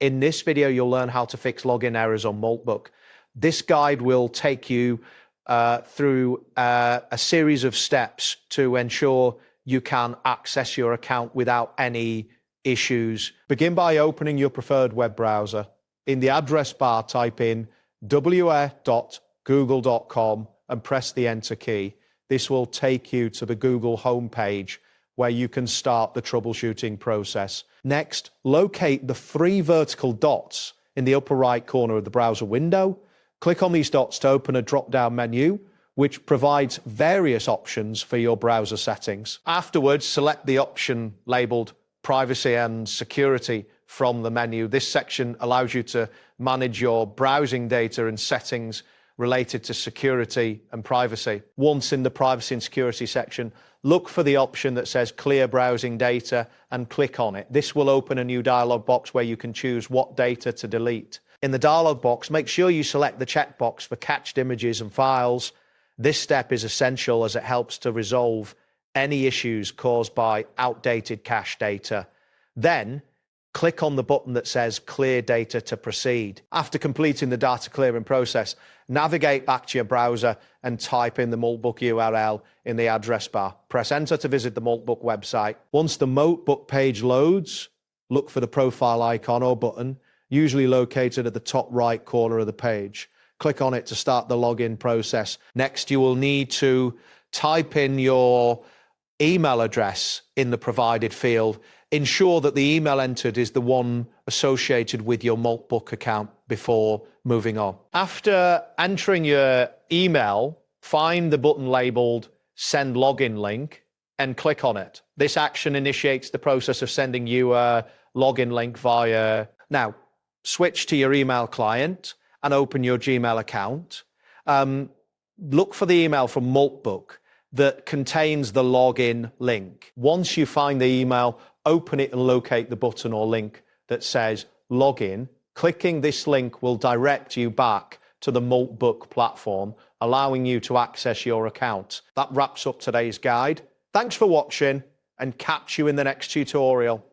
In this video, you'll learn how to fix login errors on Moltbook. This guide will take you through a series of steps to ensure you can access your account without any issues. Begin by opening your preferred web browser. In the address bar, type in wa.google.com and press the Enter key. This will take you to the Google homepage where you can start the troubleshooting process. Next, locate the three vertical dots in the upper right corner of the browser window. Click on these dots to open a drop-down menu, which provides various options for your browser settings. Afterwards, select the option labeled Privacy and Security from the menu. This section allows you to manage your browsing data and settings related to security and privacy. Once in the Privacy and Security section, look for the option that says Clear Browsing Data and click on it. This will open a new dialog box where you can choose what data to delete. In the dialog box, make sure you select the checkbox for cached images and files. This step is essential as it helps to resolve any issues caused by outdated cache data. Then, click on the button that says Clear Data to proceed. After completing the data clearing process, navigate back to your browser and type in the Moltbook URL in the address bar. Press Enter to visit the Moltbook website. Once the Moltbook page loads, look for the profile icon or button, usually located at the top right corner of the page. Click on it to start the login process. Next, you will need to type in your email address in the provided field. Ensure that the email entered is the one associated with your Moltbook account before moving on. After entering your email, find the button labeled Send Login Link and click on it. This action initiates the process of sending you a login link via... Now, switch to your email client and open your Gmail account. Look for the email from Moltbook that contains the login link. Once you find the email, open it and locate the button or link that says Login. Clicking this link will direct you back to the Moltbook platform, allowing you to access your account. That wraps up today's guide. Thanks for watching and catch you in the next tutorial.